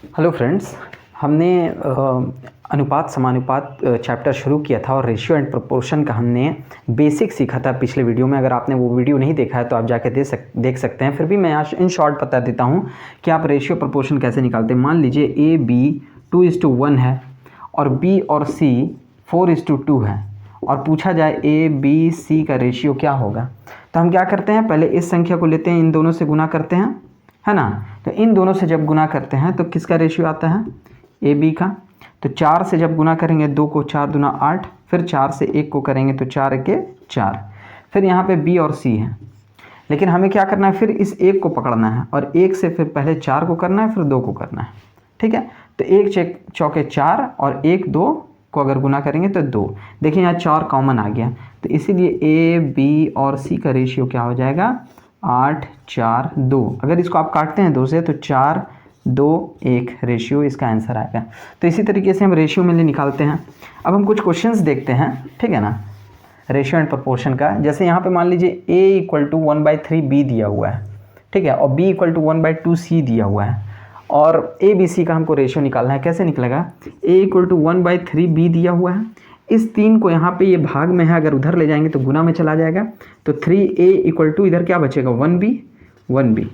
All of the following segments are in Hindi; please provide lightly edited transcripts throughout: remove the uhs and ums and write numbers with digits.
हेलो फ्रेंड्स, हमने अनुपात समानुपात चैप्टर शुरू किया था और रेशियो एंड प्रोपोर्शन का हमने बेसिक सीखा था पिछले वीडियो में। अगर आपने वो वीडियो नहीं देखा है तो आप जाके देख सकते हैं। फिर भी मैं आज इन शॉर्ट बता देता हूँ कि आप रेशियो प्रोपोर्शन कैसे निकालते हैं। मान लीजिए ए बी 2:1 है और बी और सी 4:2 है और पूछा जाए ए बी सी का रेशियो क्या होगा, तो हम क्या करते हैं, पहले इस संख्या को लेते हैं, इन दोनों से गुना करते हैं, है ना। तो इन दोनों से जब गुना करते हैं तो किसका रेशियो आता है, ए बी का। तो 4 से जब गुना करेंगे 2 को 4 दूना 8, फिर 4 से 1 को करेंगे तो 4 के 4। फिर यहाँ पे बी और सी है, लेकिन हमें क्या करना है, फिर इस 1 को पकड़ना है और 1 से फिर पहले 4 को करना है, फिर 2 को करना है, ठीक है। तो 1 चौके 4 और 1 2 को अगर गुना करेंगे तो 2। देखिए यहाँ 4 कॉमन आ गया, तो इसीलिए ए बी और सी का रेशियो क्या हो जाएगा, 8 4 2। अगर इसको आप काटते हैं 2 से तो 4 2 1 रेशियो इसका आंसर आएगा। तो इसी तरीके से हम रेशियो में निकालते हैं। अब हम कुछ क्वेश्चंस देखते हैं, ठीक है ना, रेशियो एंड प्रोपोर्शन का। जैसे यहाँ पे मान लीजिए a = 1/3 b दिया हुआ है, ठीक है, और b = 1/2 c दिया हुआ है और a b c का हमको रेशियो निकालना है। कैसे निकलेगा, a = 1/3 b दिया हुआ है, इस 3 को यहाँ पे ये भाग में है, अगर उधर ले जाएंगे तो गुना में चला जाएगा, तो 3a = इधर क्या बचेगा, 1b।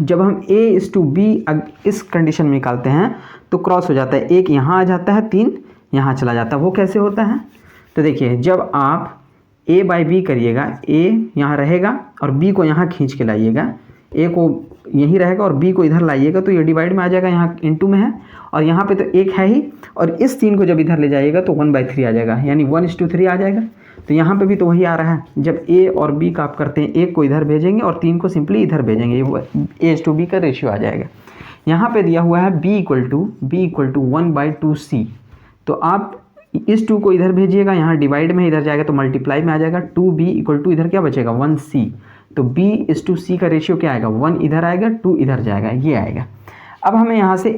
जब हम a:b इस कंडीशन में निकालते हैं तो क्रॉस हो जाता है, 1 यहाँ आ जाता है, 3 यहाँ चला जाता है। वो कैसे होता है, तो देखिए जब आप a/b करिएगा, a यहाँ रहेगा और b को यहाँ खींच के लाइएगा, a को यहीं रहेगा और b को इधर लाइएगा तो ये डिवाइड में आ जाएगा, यहाँ इनटू में है और यहाँ पे तो 1 है ही, और इस 3 को जब इधर ले जाइएगा तो 1/3 आ जाएगा, यानी 1:3 आ जाएगा। तो यहाँ पे भी तो वही आ रहा है। जब a और b का आप करते हैं, 1 को इधर भेजेंगे और 3 को सिंपली इधर भेजेंगे, ये a/b का रेशियो आ जाएगा। यहाँ पे दिया हुआ है b = 1/2c, तो आप इस 2 को इधर भेजिएगा, यहाँ डिवाइड में इधर जाएगा तो मल्टीप्लाई में आ जाएगा, 2b = इधर क्या बचेगा, 1c। तो b:c का रेशियो क्या आएगा, 1 इधर आएगा 2 इधर जाएगा, ये आएगा। अब हमें यहाँ से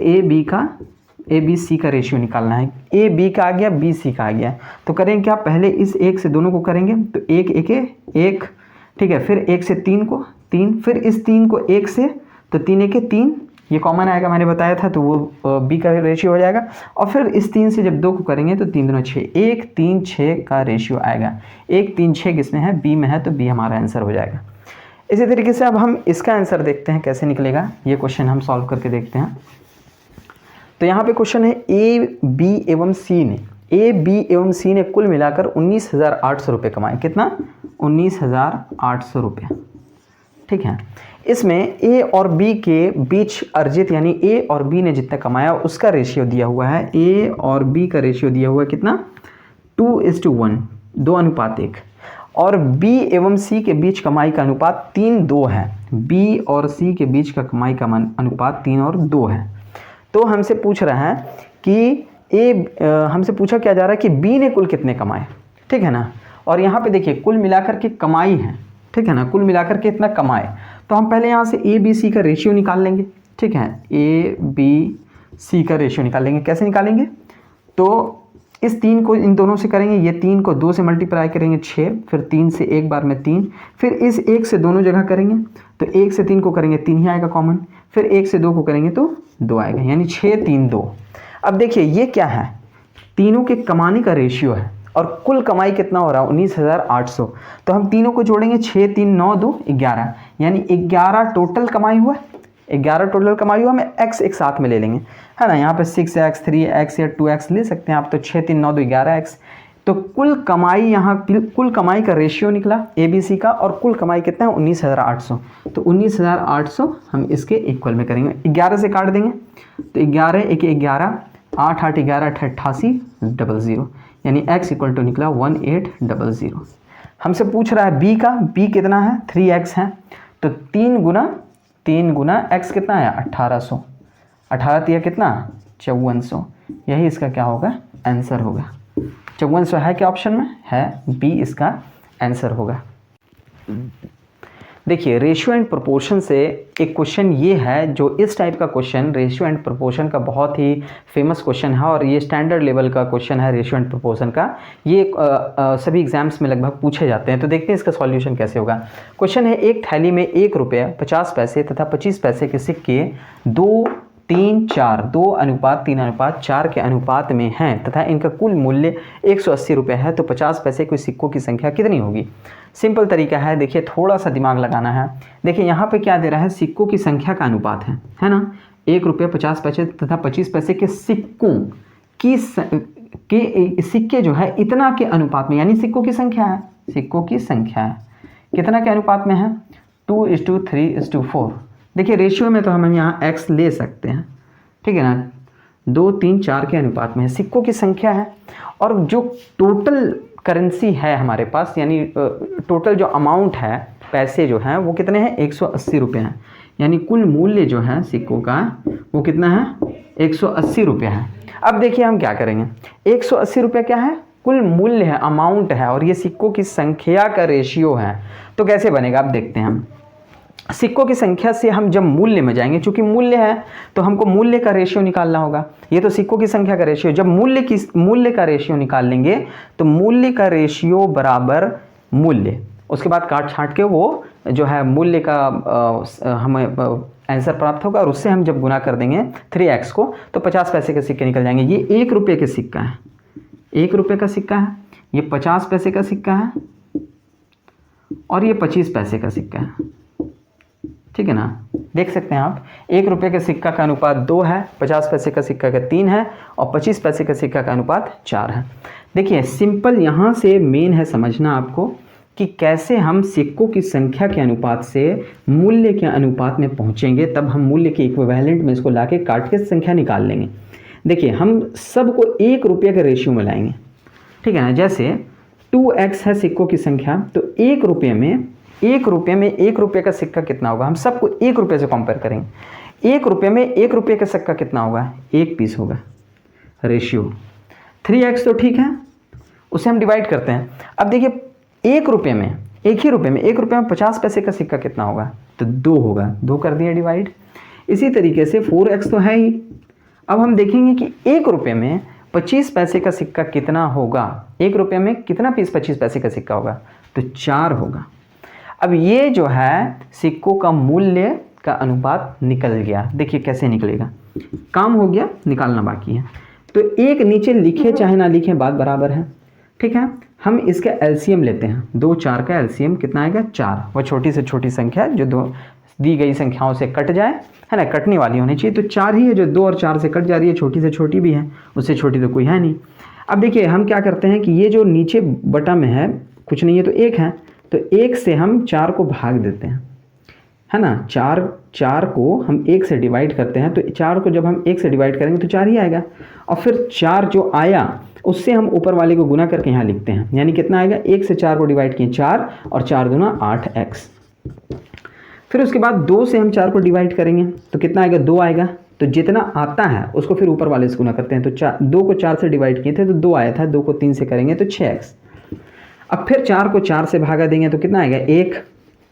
ए बी सी का रेशियो निकालना है। ए बी का आ गया, बी सी का आ गया, तो करेंगे क्या, पहले इस 1 से दोनों को करेंगे तो 1 1, ठीक है, फिर 1 से 3 को 3, फिर इस 3 को 1 से तो 3 1 3, ये कॉमन आएगा, मैंने बताया था, तो वो बी का रेशियो हो जाएगा। और फिर इस 3 से जब 2 को करेंगे तो 3 दूना 6, 1 3 6 का रेशियो आएगा। 1 3 6 किसमें है, बी में है, तो बी हमारा आंसर हो जाएगा। इसी तरीके से अब हम इसका आंसर देखते हैं कैसे निकलेगा। ये क्वेश्चन हम सॉल्व करके देखते हैं। तो यहाँ पे क्वेश्चन है ए बी एवं सी ने कुल मिलाकर 19,800 रुपये कमाए। कितना, 19,800 रुपये, ठीक है। इसमें ए और बी के बीच अर्जित, यानी ए और बी ने जितना कमाया उसका रेशियो दिया हुआ है। ए और बी का रेशियो दिया हुआ है कितना, 2:1, 2:1, और B एवं C के बीच कमाई का अनुपात 3:2 है। B और C के बीच का कमाई का अनुपात 3 और 2 है। तो हमसे पूछ रहा है कि हमसे पूछा क्या जा रहा है कि B ने कुल कितने कमाए, ठीक है ना। और यहाँ पे देखिए कुल मिलाकर के कमाई है, ठीक है ना, कुल मिलाकर के इतना कमाए। तो हम पहले यहाँ से A B C का रेशियो निकाल लेंगे, ठीक है, A B C का रेशियो निकाल लेंगे। कैसे निकालेंगे, तो इस 3 को इन दोनों से करेंगे, ये 3 को 2 से मल्टीप्लाई करेंगे 6, फिर 3 से एक बार में 3, फिर इस 1 से दोनों जगह करेंगे तो 1 से 3 को करेंगे 3 ही आएगा कॉमन, फिर 1 से 2 को करेंगे तो 2 आएगा, यानी 6 3 2। अब देखिए ये क्या है, तीनों के कमाने का रेशियो है और कुल कमाई कितना हो रहा है, 19,800। तो हम तीनों को जोड़ेंगे, 6 3 9 2 11, यानी 11 टोटल कमाई हुआ, 11 टोटल कमाई हुआ। हमें x एक साथ में ले लेंगे, है ना, यहाँ पे 6x 3x या 2x ले सकते हैं आप, तो 6 3 9 2 11x। तो कुल कमाई, यहाँ कुल कमाई का रेशियो निकला ABC का, और कुल कमाई कितना है, 19,800। तो 19,800 हम इसके इक्वल में करेंगे, 11 से काट देंगे तो 11 1 11, 8 8 11 88 00, यानी x = निकला 1800। हमसे पूछ रहा है B का, B कितना है, 3x है, तो 3 गुना x कितना है, 1800, 18 तिया कितना, 5400, यही इसका क्या होगा, आंसर होगा। 5400 है क्या ऑप्शन में, है, बी इसका आंसर होगा। देखिए रेशियो एंड प्रोपोर्शन से एक क्वेश्चन ये है, जो इस टाइप का क्वेश्चन रेशियो एंड प्रोपोर्शन का बहुत ही फेमस क्वेश्चन है और ये स्टैंडर्ड लेवल का क्वेश्चन है रेशियो एंड प्रोपोर्शन का। ये सभी एग्जाम्स में लगभग पूछे जाते हैं। तो देखते हैं इसका सॉल्यूशन कैसे होगा। क्वेश्चन है, एक थैली में 1 रुपये 50 पैसे तथा 25 पैसे के सिक्के 2 2:3:4 2:3:4 के अनुपात में हैं तथा इनका कुल मूल्य 180 रुपये है, तो 50 पैसे के सिक्कों की संख्या कितनी होगी? सिंपल तरीका है, देखिए थोड़ा सा दिमाग लगाना है। देखिए यहाँ पे क्या दे रहा है, सिक्कों की संख्या का अनुपात है ना। 1 रुपये 50 पैसे तथा 25 पैसे के सिक्कों की सिक्के जो है इतना के अनुपात में, यानी सिक्कों की संख्या है, सिक्कों की संख्या है कितना के अनुपात में है? 2:3:4। देखिए रेशियो में तो हम यहाँ x ले सकते हैं, ठीक है ना। 2:3:4 के अनुपात में है, सिक्कों की संख्या है। और जो टोटल करेंसी है हमारे पास, यानी टोटल जो अमाउंट है, पैसे जो हैं वो कितने हैं? 180 रुपये हैं। यानी कुल मूल्य जो है सिक्कों का वो कितना है? 180 रुपये है। अब देखिए हम क्या करेंगे, 180 रुपये क्या है? कुल मूल्य है, अमाउंट है, और ये सिक्कों की संख्या का रेशियो है। तो कैसे बनेगा अब देखते हैं हम। सिक्कों की संख्या से हम जब मूल्य में जाएंगे, चूंकि मूल्य है तो हमको मूल्य का रेशियो निकालना होगा। ये तो सिक्कों की संख्या का रेशियो, जब मूल्य का रेशियो निकाल लेंगे तो मूल्य का रेशियो बराबर मूल्य, उसके बाद काट छाट के वो जो है मूल्य का हमें आंसर प्राप्त होगा, और उससे हम जब गुना कर देंगे 3x को तो 50 पैसे के सिक्के निकल जाएंगे। ये 1 रुपये का सिक्का है, 1 रुपये का सिक्का है, ये 50 पैसे का सिक्का है, और ये 25 पैसे का सिक्का है, ठीक है ना। देख सकते हैं आप, 1 रुपये के सिक्का का अनुपात 2 है, 50 पैसे का सिक्का का 3 है, और 25 पैसे का सिक्का का अनुपात 4 है। देखिए सिंपल यहाँ से मेन है समझना आपको कि कैसे हम सिक्कों की संख्या के अनुपात से मूल्य के अनुपात में पहुँचेंगे, तब हम मूल्य के इक्विवेलेंट में इसको ला के काट के संख्या निकाल लेंगे। देखिए हम सबको 1 रुपये के रेशियो में लाएंगे, ठीक है ना। जैसे 2x है सिक्कों की संख्या, तो 1 रुपये में 1 रुपये का सिक्का कितना होगा? हम सबको 1 रुपये से कंपेयर करेंगे। 1 रुपये में 1 रुपये का सिक्का कितना होगा? 1 पीस होगा। रेशियो 3x तो ठीक है, उसे हम डिवाइड करते हैं। अब देखिए 1 रुपये में 50 पैसे का सिक्का कितना होगा? तो 2 होगा, 2 कर दिया डिवाइड। इसी तरीके से 4x तो है ही। अब हम देखेंगे कि 1 रुपये में 25 पैसे का सिक्का कितना होगा? 1 रुपये में कितना पीस 25 पैसे का सिक्का होगा? तो 4 होगा। अब ये जो है सिक्कों का मूल्य का अनुपात निकल गया। देखिए कैसे निकलेगा, काम हो गया, निकालना बाकी है। तो एक नीचे लिखे चाहे ना लिखे बात बराबर है, ठीक है। हम इसका एलसीएम लेते हैं, 2 4 का एलसीएम कितना आएगा? 4। वह छोटी से छोटी संख्या जो दो दी गई संख्याओं से कट जाए, है ना, कटने वाली होनी चाहिए। तो 4 ही है जो 2 और 4 से कट जा रही है, छोटी से छोटी भी है, उससे छोटी तो कोई है नहीं। अब देखिए हम क्या करते हैं कि ये जो नीचे बटा में है कुछ नहीं है तो 1 है, तो 1 से हम 4 को भाग देते हैं, है ना। 4 को हम 1 से डिवाइड करते हैं, तो 4 को जब हम 1 से डिवाइड करेंगे तो 4 ही आएगा। और फिर 4 जो आया उससे हम ऊपर वाले को गुना करके यहाँ लिखते हैं, यानी कितना आएगा? 1 से 4 को डिवाइड किए 4, और 4 दूना 8x। फिर उसके बाद 2 से हम 4 को डिवाइड करेंगे तो कितना आएगा? 2 आएगा। तो जितना आता है उसको फिर ऊपर वाले से गुना करते हैं, तो 2 को 4 से डिवाइड किए थे तो 2 आया था, 2 को 3 से करेंगे तो 6x। अब फिर 4 को 4 से भागा देंगे तो कितना आएगा?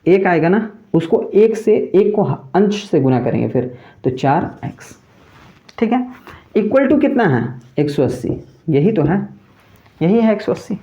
1 आएगा ना, उसको 1 को अंश से गुना करेंगे फिर, तो 4x, ठीक है। इक्वल टू कितना है? 180। यही तो है, यही है 180।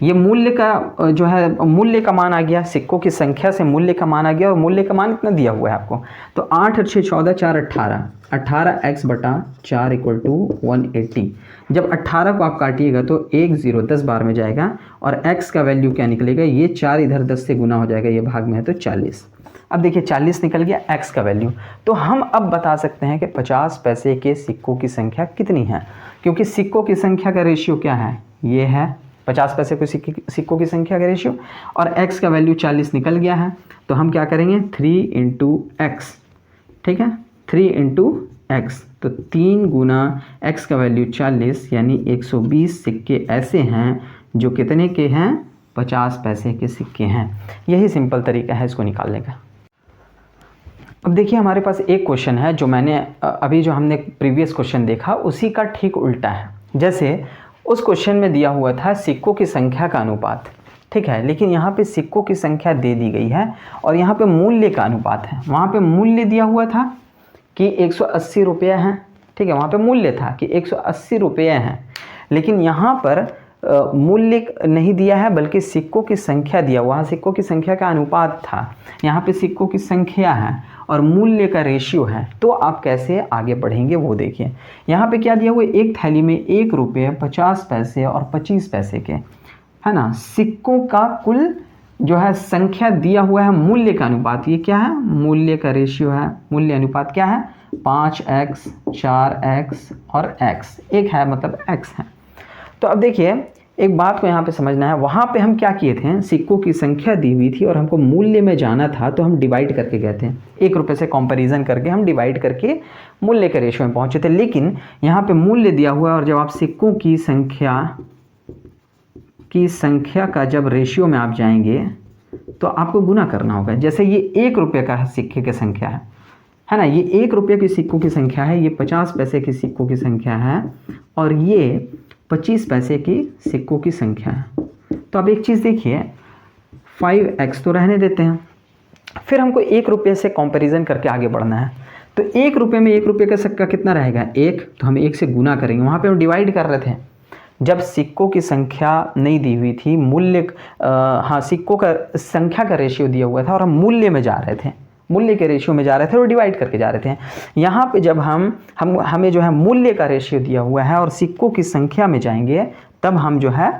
ये मूल्य का जो है मूल्य का मान आ गया, सिक्कों की संख्या से मूल्य का मान आ गया, और मूल्य का मान इतना दिया हुआ है आपको। तो 8 और 6 14, 4 18, 18x बटा 4 इक्वल टू 180। जब 18 को आप काटिएगा तो 1 0 10 बार में जाएगा, और x का वैल्यू क्या निकलेगा? ये 4 इधर 10 से गुना हो जाएगा, ये भाग में है तो 40। अब देखिए 40 निकल गया x का वैल्यू। तो हम अब बता सकते हैं कि 50 पैसे के सिक्कों की संख्या कितनी है, क्योंकि सिक्कों की संख्या का रेशियो क्या है? ये है 50 पैसे के सिक्कों की संख्या का रेशियो, और x का वैल्यू 40 निकल गया है। तो हम क्या करेंगे? 3 × x, ठीक है, 3 × x, तो 3 गुना x का वैल्यू 40, यानी 120 सिक्के ऐसे हैं जो कितने के हैं? 50 पैसे के सिक्के हैं। यही सिंपल तरीका है इसको निकालने का। अब देखिए हमारे पास एक क्वेश्चन है जो मैंने अभी जो हमने प्रीवियस क्वेश्चन देखा उसी का ठीक उल्टा है। जैसे उस क्वेश्चन में दिया हुआ था सिक्कों की संख्या का अनुपात, ठीक है, लेकिन यहाँ पे सिक्कों की संख्या दे दी गई है और यहाँ पे मूल्य का अनुपात है। वहाँ पे मूल्य दिया हुआ था कि 180 रुपये हैं, ठीक है, वहाँ पे मूल्य था कि 180 रुपये हैं, लेकिन यहाँ पर मूल्य नहीं दिया है बल्कि सिक्कों की संख्या दिया हुआ है। सिक्कों की संख्या का अनुपात था, यहाँ पे सिक्कों की संख्या है और मूल्य का रेशियो है। तो आप कैसे आगे बढ़ेंगे वो देखिए। यहाँ पे क्या दिया हुआ है, एक थैली में 1 रुपये 50 पैसे और 25 पैसे के, है ना, सिक्कों का कुल जो है संख्या दिया हुआ है, मूल्य का अनुपात ये क्या है, मूल्य का रेशियो है। मूल्य अनुपात क्या है, 5x 4x और x, एक है मतलब x है। तो अब देखिए एक बात को यहाँ पे समझना है, वहाँ पे हम क्या किए थे, सिक्कों की संख्या दी हुई थी और हमको मूल्य में जाना था, तो हम डिवाइड करके गए थे। 1 रुपये से कंपैरिजन करके हम डिवाइड करके मूल्य के रेशियो में पहुँचे थे। लेकिन यहाँ पे मूल्य दिया हुआ है और जब आप सिक्कों की संख्या का जब रेशियो में आप जाएंगे तो आपको गुना करना होगा। जैसे ये 1 रुपये का सिक्के की संख्या है ना, ये 1 रुपये की सिक्कों की संख्या है, ये 50 पैसे की सिक्कों की संख्या है और ये 25 पैसे की सिक्कों की संख्या है। तो अब एक चीज़ देखिए, 5x तो रहने देते हैं, फिर हमको 1 रुपये से कंपैरिजन करके आगे बढ़ना है। तो 1 रुपये में 1 रुपये का सिक्का कितना रहेगा, 1, तो हम 1 से गुना करेंगे। वहाँ पे हम डिवाइड कर रहे थे जब सिक्कों की संख्या नहीं दी हुई थी, मूल्य सिक्कों का संख्या का रेशियो दिया हुआ था और हम मूल्य में जा रहे थे, मूल्य के रेशियो में जा रहे थे और डिवाइड करके जा रहे थे। यहाँ पे जब हमें जो है मूल्य का रेशियो दिया हुआ है और सिक्कों की संख्या में जाएंगे, तब हम जो है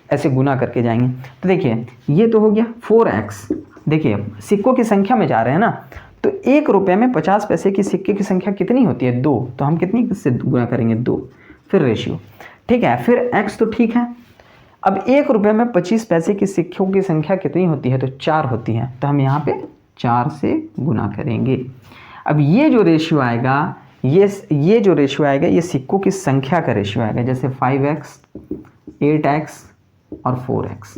ऐसे गुना करके जाएंगे। तो देखिए ये तो हो गया 4x। देखिए सिक्कों की संख्या में जा रहे हैं ना, तो 1 रुपये में 50 पैसे की सिक्के की संख्या कितनी होती है, 2, तो हम कितनी से गुना करेंगे, 2, फिर रेशियो, ठीक है, फिर x तो ठीक है। अब 1 रुपये में 25 पैसे की सिक्कों की संख्या कितनी होती है, तो 4 होती है, तो हम यहाँ पे 4 से गुना करेंगे। अब ये जो रेशियो आएगा, ये जो रेशियो आएगा, ये सिक्कों की संख्या का रेशियो आएगा, जैसे 5x 8x और 4x।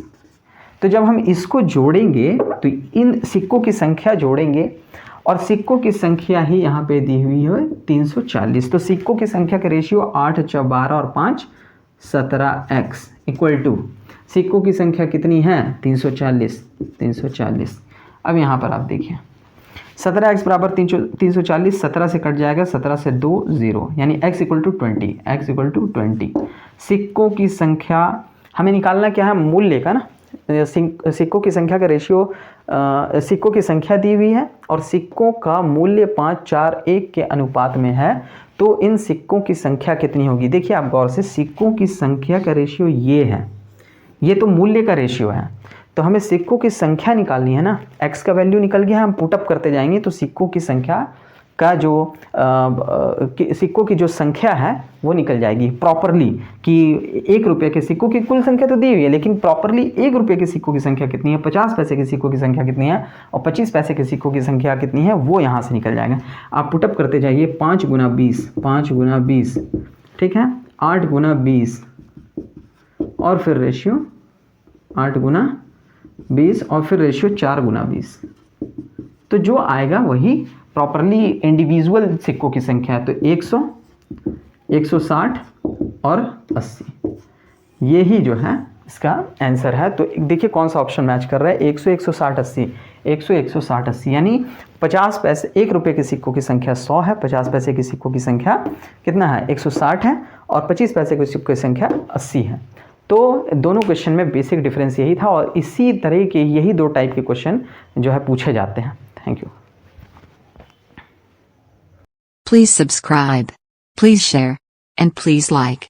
तो जब हम इसको जोड़ेंगे तो इन सिक्कों की संख्या जोड़ेंगे और सिक्कों की संख्या ही यहाँ पे दी हुई है 340। तो सिक्कों की संख्या का रेशियो 8 4 12 और 5 17x इक्वल टू सिक्कों की संख्या कितनी है, 340। अब यहाँ पर आप देखिए 17x बराबर 340, 17 से कट जाएगा, 17 से 2 0, यानी x इक्वल टू 20। सिक्कों की संख्या हमें निकालना क्या है, मूल्य का ना, सिक्कों की संख्या का रेशियो, सिक्कों की संख्या दी हुई है और सिक्कों का मूल्य 5 4 1 के अनुपात में है। तो इन सिक्कों की संख्या कितनी होगी, देखिए आप गौर से, सिक्कों की संख्या का रेशियो ये है, ये तो मूल्य का रेशियो है। तो हमें सिक्कों की संख्या निकालनी है ना, x का वैल्यू निकल गया, हम पुटअप करते जाएंगे तो सिक्कों की संख्या का जो सिक्कों की जो संख्या है वो निकल जाएगी प्रॉपरली, कि 1 रुपये के सिक्कों की कुल संख्या तो दी हुई है, लेकिन प्रॉपरली 1 रुपये के सिक्कों की संख्या कितनी है, 50 पैसे के सिक्कों की संख्या कितनी है और 25 पैसे के सिक्कों की संख्या कितनी है, वो यहाँ से निकल जाएगा। आप पुटअप करते जाइए, 5 गुना 20, ठीक है, 8 गुना 20 और फिर रेशियो 8 गुना 20 और फिर रेशियो 4 गुना 20। तो जो आएगा वही प्रॉपरली इंडिविजुअल सिक्कों की संख्या है। तो 100 160 और 80, ये ही जो है इसका आंसर है। तो देखिए कौन सा ऑप्शन मैच कर रहा है, 100 160 80, 100 160 80, यानी 50 पैसे 1 रुपये के सिक्कों की संख्या 100 है, 50 पैसे के सिक्कों की संख्या कितना है, 160 है और 25 पैसे के सिक्कों की संख्या 80 है। तो दोनों क्वेश्चन में बेसिक डिफरेंस यही था और इसी तरह के यही 2 टाइप के क्वेश्चन जो है पूछे जाते हैं। Thank you. Please subscribe, please share, and please like.